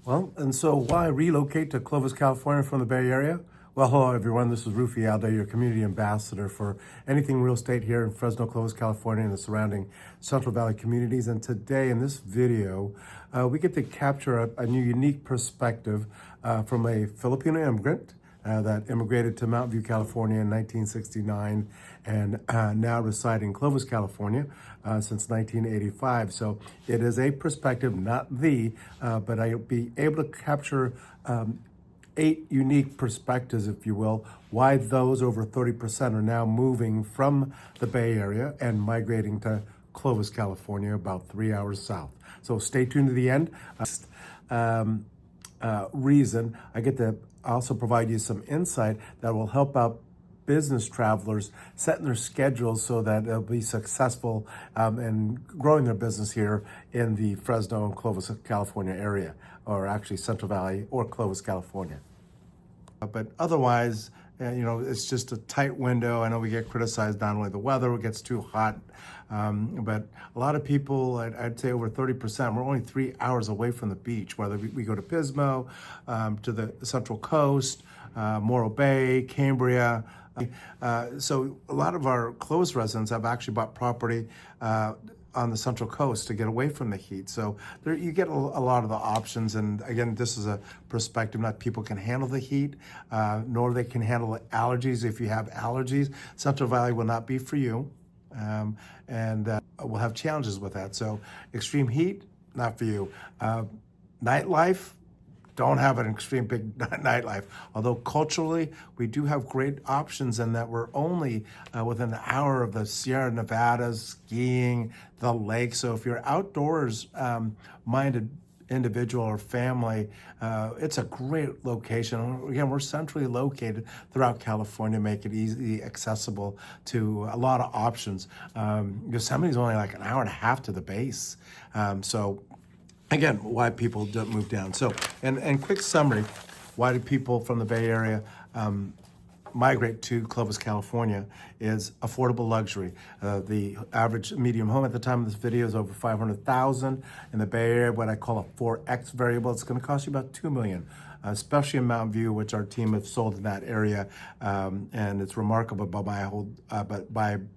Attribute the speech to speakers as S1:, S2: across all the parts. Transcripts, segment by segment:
S1: Well, and so why relocate to Clovis, California from the Bay Area? Well, hello everyone. This is Rufy Alday, your community ambassador for anything real estate here in Fresno, Clovis, California, and the surrounding Central Valley communities. And today in this video, we get to capture a new unique perspective from a Filipino immigrant that immigrated to Mountain View, California in 1969 and now reside in Clovis, California since 1985. So it is a perspective, not but I'll be able to capture 8 unique perspectives, if you will, why those over 30% are now moving from the Bay Area and migrating to Clovis, California, about 3 hours south. So stay tuned to the end. Reason I get to also provide you some insight that will help out business travelers setting their schedules so that they'll be successful in growing their business here in the Fresno and Clovis, California area, or actually Central Valley or Clovis, California. But otherwise, it's just a tight window. I know we get criticized not only the weather, it gets too hot, but a lot of people, I'd say over 30%, we're only 3 hours away from the beach, whether we go to Pismo, to the Central Coast, Morro Bay, Cambria. So a lot of our Clovis residents have actually bought property on the Central Coast to get away from the heat. So there, you get a lot of the options. And again, this is a perspective, not people can handle the heat, nor they can handle the allergies. If you have allergies, Central Valley will not be for you. And we'll have challenges with that. So extreme heat, not for you. Nightlife, don't have an extreme big nightlife. Although culturally, we do have great options in that we're only within an hour of the Sierra Nevadas, skiing, the lake. So if you're outdoors minded individual or family, it's a great location. Again, we're centrally located throughout California, make it easily accessible to a lot of options. Yosemite's only like an hour and a half to the base. Again, why people don't move down. So, and quick summary, why do people from the Bay Area migrate to Clovis, California is affordable luxury. The average medium home at the time of this video is over $500,000. In the Bay Area, what I call a 4X variable, it's gonna cost you about $2 million. Especially in Mountain View, which our team has sold in that area, and it's remarkable by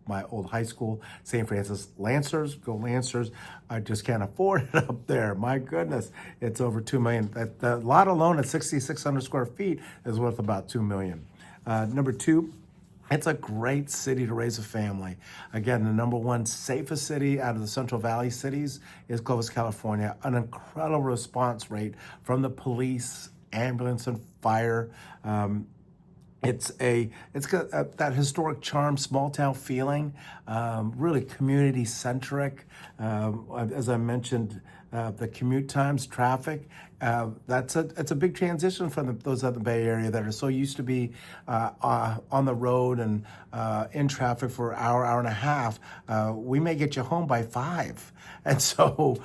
S1: my old high school, St. Francis. Lancers, go Lancers. I just can't afford it up there. My goodness, it's over $2 million. The lot alone at 6,600 square feet is worth about $2 million. Number 2, it's a great city to raise a family. Again, the number 1 safest city out of the Central Valley cities is Clovis, California. An incredible response rate from the police, ambulance, and fire. It's got that historic charm, small town feeling, really community centric. As I mentioned, the commute times, traffic. It's a big transition from those of the Bay Area that are so used to be on the road and in traffic for an hour and a half. We may get you home by 5, and so.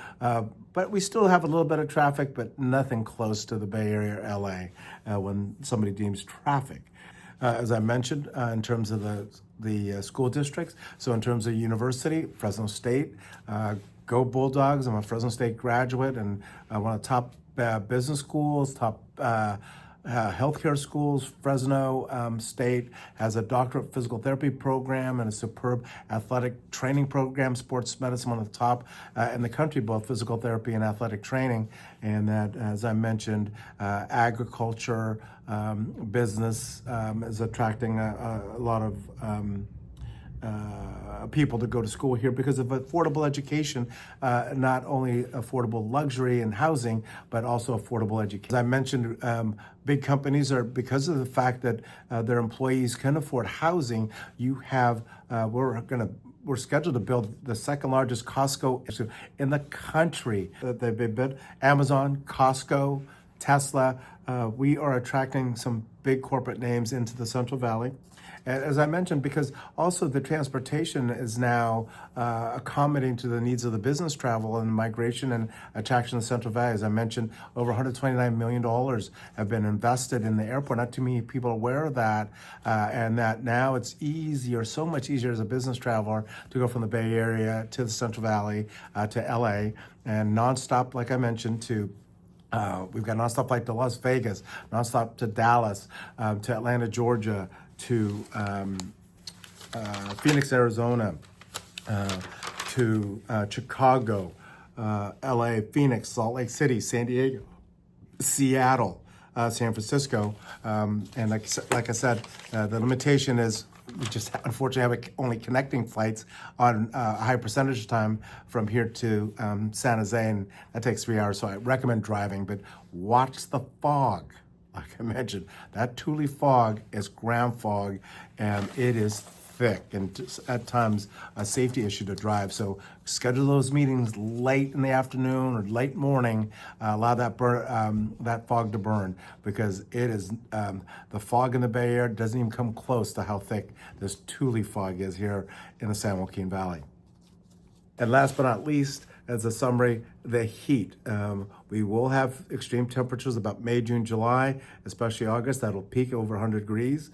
S1: But we still have a little bit of traffic, but nothing close to the Bay Area or LA when somebody deems traffic. As I mentioned, in terms of the school districts, so in terms of university, Fresno State, go Bulldogs. I'm a Fresno State graduate and one of the top business schools, top healthcare schools. Fresno State has a doctorate physical therapy program and a superb athletic training program, sports medicine, one of the top in the country, both physical therapy and athletic training. And that, as I mentioned, agriculture, business is attracting a lot of people to go to school here because of affordable education, not only affordable luxury and housing, but also affordable education. As I mentioned, big companies are, because of the fact that their employees can afford housing, you have, we're scheduled to build the second largest Costco in the country. They've been Amazon, Costco, Tesla. We are attracting some big corporate names into the Central Valley. As I mentioned, because also the transportation is now accommodating to the needs of the business travel and migration and attraction to Central Valley. As I mentioned, over $129 million have been invested in the airport. Not too many people are aware of that, and that now it's easier, so much easier as a business traveler to go from the Bay Area to the Central Valley to LA, and nonstop, like I mentioned, to We've got nonstop flight to Las Vegas, nonstop to Dallas, to Atlanta, Georgia, to Phoenix, Arizona, to Chicago, LA, Phoenix, Salt Lake City, San Diego, Seattle, San Francisco. And like I said, the limitation is we just unfortunately have only connecting flights on a high percentage of time from here to San Jose, and that takes 3 hours. So I recommend driving, but watch the fog. Like I mentioned, that Thule fog is ground fog, and it is thick and just at times a safety issue to drive. So schedule those meetings late in the afternoon or late morning. Allow that that fog to burn, because it is the fog in the Bay Area doesn't even come close to how thick this Thule fog is here in the San Joaquin Valley. And last but not least, as a summary, the heat. We will have extreme temperatures about May, June, July, especially August. That'll peak over 100 degrees.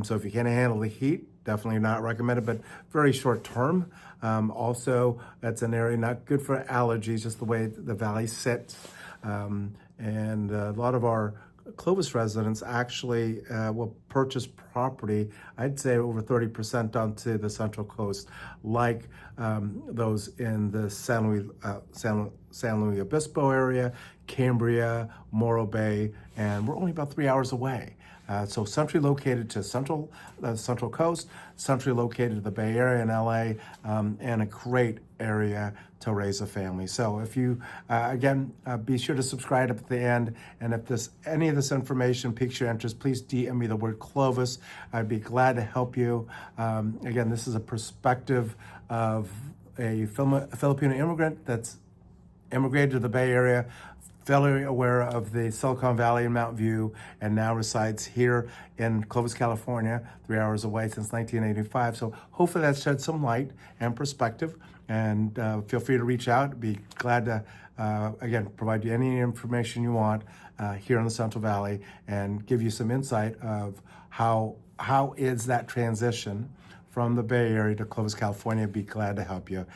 S1: So if you can't handle the heat, definitely not recommended, but very short term. Also, that's an area not good for allergies, just the way the valley sits. And a lot of our Clovis residents actually will purchase property, I'd say over 30% onto the Central Coast, like those in the San Luis Obispo area, Cambria, Morro Bay, and we're only about 3 hours away. So centrally located to Central Coast, centrally located to the Bay Area and LA, and a great area to raise a family. So if you, again, be sure to subscribe at the end. And if any of this information piques your interest, please DM me the word Clovis. I'd be glad to help you. Again, this is a perspective of a Filipino immigrant that's immigrated to the Bay Area, fairly aware of the Silicon Valley and Mountain View, and now resides here in Clovis, California, 3 hours away since 1985. So hopefully that shed some light and perspective, and feel free to reach out. Be glad to, again, provide you any information you want here in the Central Valley and give you some insight of how is that transition from the Bay Area to Clovis, California. Be glad to help you.